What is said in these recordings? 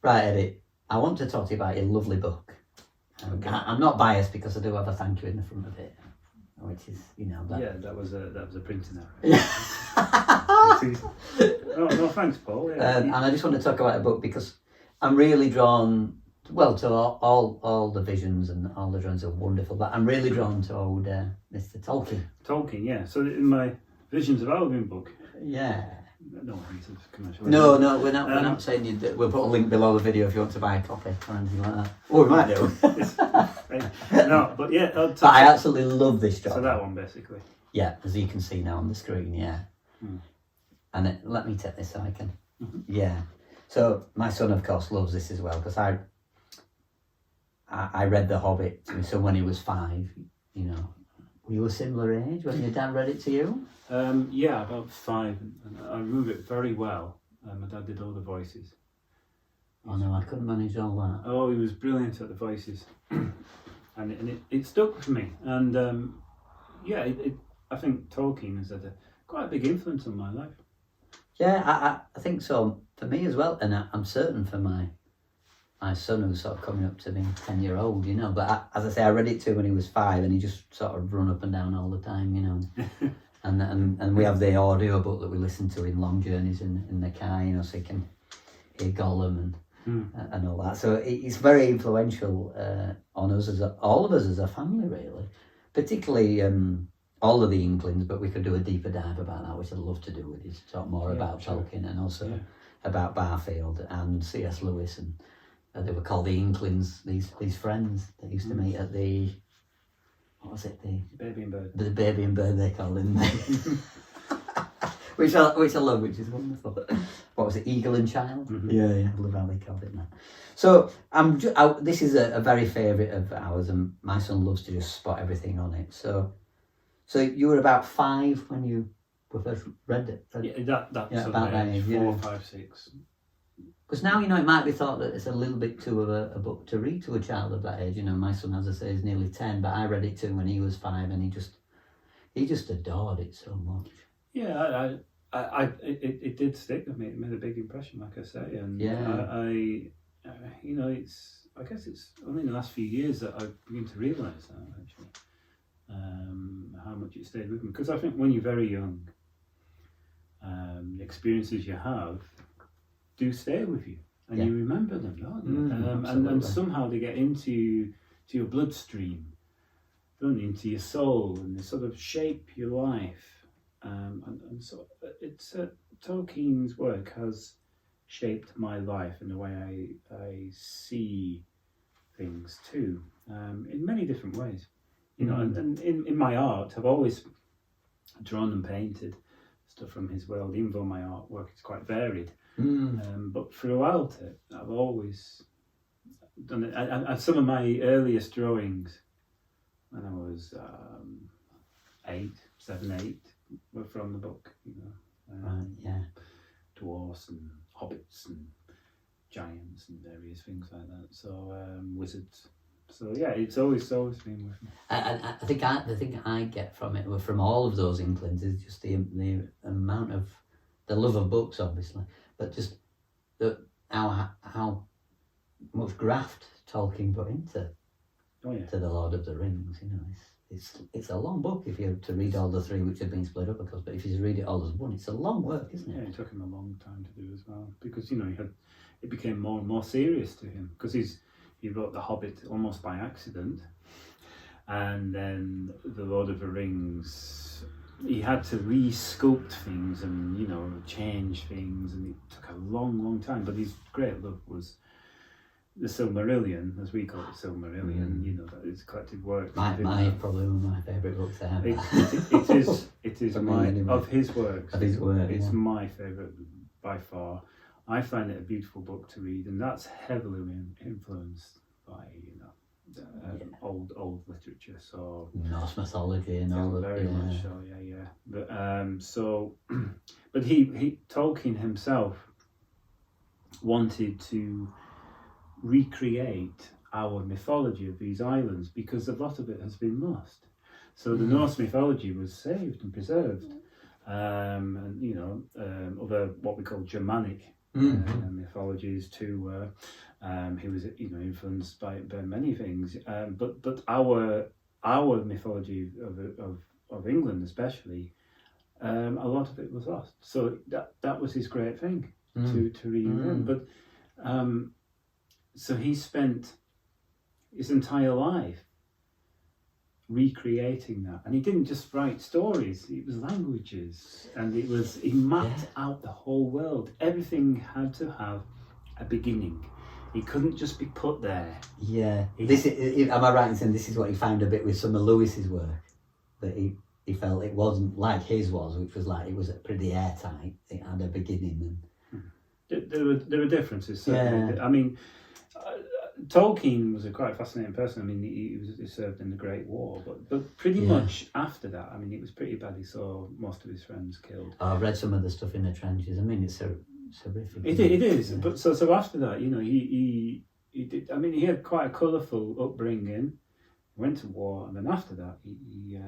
Right, Eddie, I want to talk to you about your lovely book. Okay. I'm not biased because I do have a thank you in the front of it, which is, that. Yeah, that was a printing error. Yeah. No, thanks, Paul. Yeah. And I just want to talk about a book because I'm really drawn, well, to all the visions and all the drawings are wonderful, but I'm really drawn to old Mr. Tolkien. Tolkien, yeah. So in my Visions of Albion book. Yeah. No, it's a commercial. No, we're not saying you. We'll put a link below the video if you want to buy a copy or anything like that. Or we might do. No, but yeah. But I absolutely love this job. So that one, basically. Yeah, as you can see now on the screen, yeah. And let me take this so I can. Yeah. So my son, of course, loves this as well because I read The Hobbit to his son when he was 5. Were you a similar age when your dad read it to you? Yeah, about 5, and I remember it very well. My dad did all the voices. Oh no, I couldn't manage all that. Oh, he was brilliant at the voices, and it stuck with me. And yeah, I think Tolkien has had quite a big influence on my life. Yeah, I think so for me as well, and I'm certain for my son who's sort of coming up to being 10-year-old, But as I say, I read it to him when he was 5, and he just sort of run up and down all the time, And we have the audio book that we listen to in long journeys in the car, so you can hear Gollum and all that. So it's very influential on us all of us as a family, really. Particularly all of the Inklings, but we could do a deeper dive about that, which I'd love to do with you, to talk more about Tolkien and also about Barfield and C.S. Lewis, and they were called the Inklings. These friends that used to meet at the. What was it? The Baby and Bird. The Baby and Bird they called him. which I love, which is wonderful. What was it? Eagle and Child? Yeah, I love how they called it now. So this is a very favourite of ours, and my son loves to just spot everything on it. So you were about 5 when you first read it? Yeah, that's about that age, 4, 5, 6. Because now, it might be thought that it's a little bit too of a book to read to a child of that age. My son, as I say, is nearly 10, but I read it to him when he was 5, and he just adored it so much. Yeah, it did stick with me. It made a big impression, like I say, and I guess it's only in the last few years that I've begun to realise that actually, how much it stayed with me. Because I think when you're very young, the experiences you have do stay with you, and you remember them, don't you? And somehow they get into your bloodstream, don't they? Into your soul, and they sort of shape your life. And so it's Tolkien's work has shaped my life in the way I see things too, in many different ways. And in my art, I've always drawn and painted stuff from his world, even though my artwork is quite varied. But throughout it, I've always done it. And some of my earliest drawings, when I was 7, 8, were from the book. Dwarfs and hobbits and giants and various things like that. So wizards. So yeah, it's always been with me. I think the thing I get from it, from all of those Inklings, is just the amount of the love of books, obviously, but just how much graft Tolkien put into to the Lord of the Rings. It's a long book if you're to read all the 3, which have been split up, of course. But if you read it all as one, it's a long work, isn't it? Yeah, it took him a long time to do as well, because it became more and more serious to him, because he wrote The Hobbit almost by accident, and then The Lord of the Rings, he had to re-sculpt things and change things, and it took a long time. But his great love was the Silmarillion, as we call it, Silmarillion. That is collected work. Probably one of my favourite books ever. It is of his works. Of his work, it's my favourite by far. I find it a beautiful book to read, and that's heavily influenced by old literature. So Norse mythology and all that. Very much so, yeah. But but he Tolkien himself wanted to recreate our mythology of these islands, because a lot of it has been lost. So the Norse mythology was saved and preserved, and other what we call Germanic mythologies to. He was, influenced by many things. But our mythology of England, especially, a lot of it was lost. So that was his great thing to reinvent. But so he spent his entire life recreating that, and he didn't just write stories, it was languages, and he mapped out the whole world. Everything had to have a beginning. He couldn't just be put there. Yeah. Am I right in saying this is what he found a bit with some of Lewis's work, that he felt it wasn't like his was, which was like it was pretty airtight, it had a beginning. And there were differences, certainly. Yeah. I mean, Tolkien was a quite fascinating person. I mean, he served in the Great War, but pretty much after that, I mean, it was pretty bad. He saw most of his friends killed. I've read some of the stuff in the trenches. I mean, it's horrific. It is. Yeah. But so after that, he did. I mean, he had quite a colourful upbringing. Went to war, and then after that, he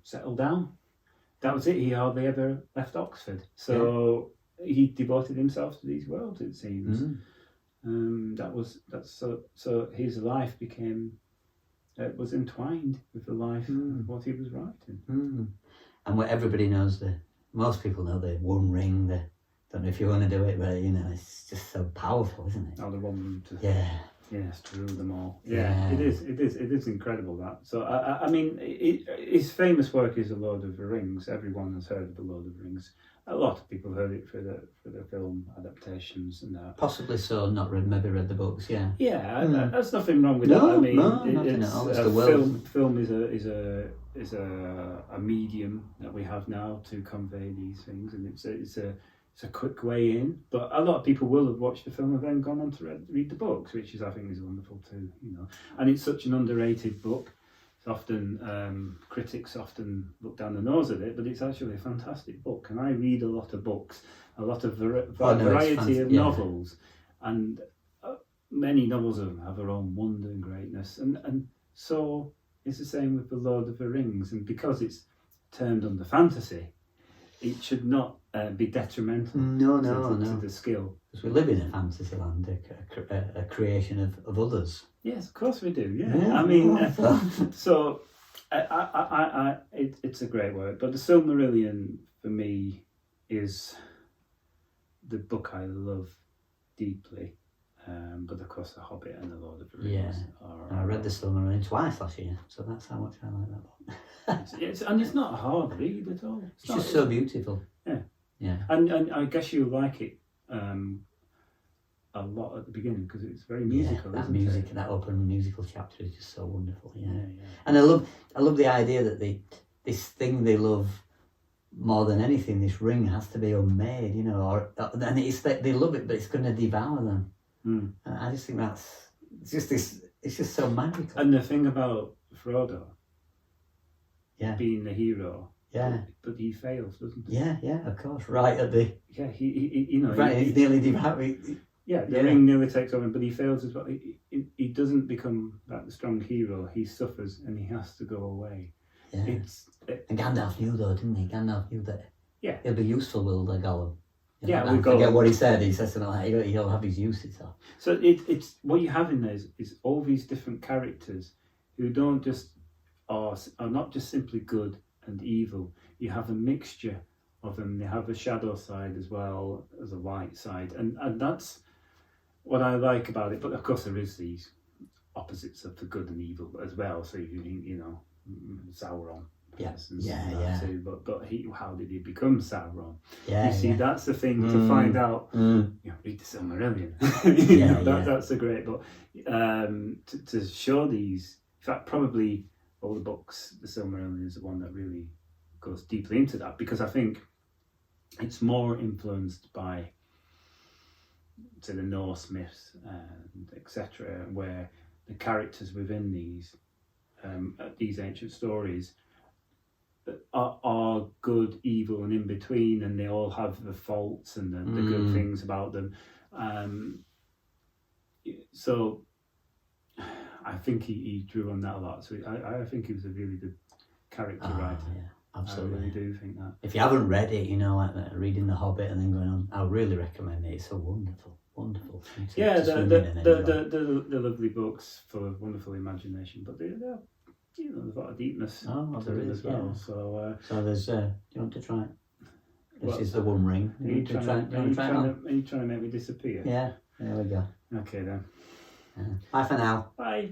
settled down. That was it. He hardly ever left Oxford. So he devoted himself to these worlds, it seems. So his life was entwined with the life of what he was writing. And what everybody knows, most people know the One Ring. Don't know if you want to do it, but it's just so powerful, isn't it? Oh, the one to to rule them all. Yeah. It is incredible that. So I mean, his famous work is The Lord of the Rings. Everyone has heard of The Lord of the Rings. A lot of people heard it for the film adaptations and that. Possibly so, maybe read the books. Yeah. Yeah, there's nothing wrong with that. I mean, nothing at all. It's the world. Film is a medium that we have now to convey these things, and it's a quick way in. But a lot of people will have watched the film and then gone on to read the books, which I think is wonderful too. And it's such an underrated book. It's often critics often look down the nose at it, but it's actually a fantastic book. And I read a lot of books, a lot of variety of novels, and many novels of them have their own wonder and greatness. And so it's the same with The Lord of the Rings, and because it's termed under fantasy, it should not be detrimental to the skill. Because we live in a fantasy land, a creation of others. Yes, of course we do. Yeah. I mean, so it's a great work. But the Silmarillion for me is the book I love deeply. But of course, The Hobbit and The Lord of the Rings. I read the Silmarillion twice last year, so that's how much I like that book. And it's not a hard read at all. It's just so beautiful. Yeah. And I guess you like it a lot at the beginning because it's very musical. That isn't music, it? that open musical chapter is just so wonderful. Yeah. And I love the idea that this thing they love more than anything, this ring has to be unmade, and it's that they love it, but it's going to devour them. And I just think it's just so magical. And the thing about Frodo, being the hero, but he fails, doesn't he? Yeah, of course. Right at the he right, he's nearly devouring. The ring nearly takes over him, but he fails as well. He doesn't become like the strong hero. He suffers and he has to go away. Yeah. And Gandalf knew though, didn't he? Gandalf knew that. Yeah. It'll be useful with the Gollum. I forget what he said. He says something like he'll have his uses. So it's what you have in there is all these different characters who don't just are not just simply good and evil. You have a mixture of them. They have a shadow side as well as a light side, and that's what I like about it. But of course, there is these opposites of the good and evil as well. So Sauron. Too, but how did he become Sauron? You see, that's the thing to find out. Read the Silmarillion. That's a great book. To show these, in fact, probably all the books, the Silmarillion is the one that really goes deeply into that, because I think it's more influenced by, say, the Norse myths and etc., where the characters within these ancient stories are good, evil, and in between, and they all have the faults and the good things about them. So I think he drew on that a lot. So I think he was a really good character writer. Absolutely. I really do think that. If you haven't read it, you know, like reading The Hobbit and then going on, I really recommend it. It's a wonderful thing to Yeah, swim in and enjoy. the lovely books full of wonderful imagination, but they've got a deepness to there them is, as well. yeah. So there's, do you want to try it? This well, is the One Ring. Are you trying to make me disappear? Yeah, there we go. Okay then. Bye for now. Bye.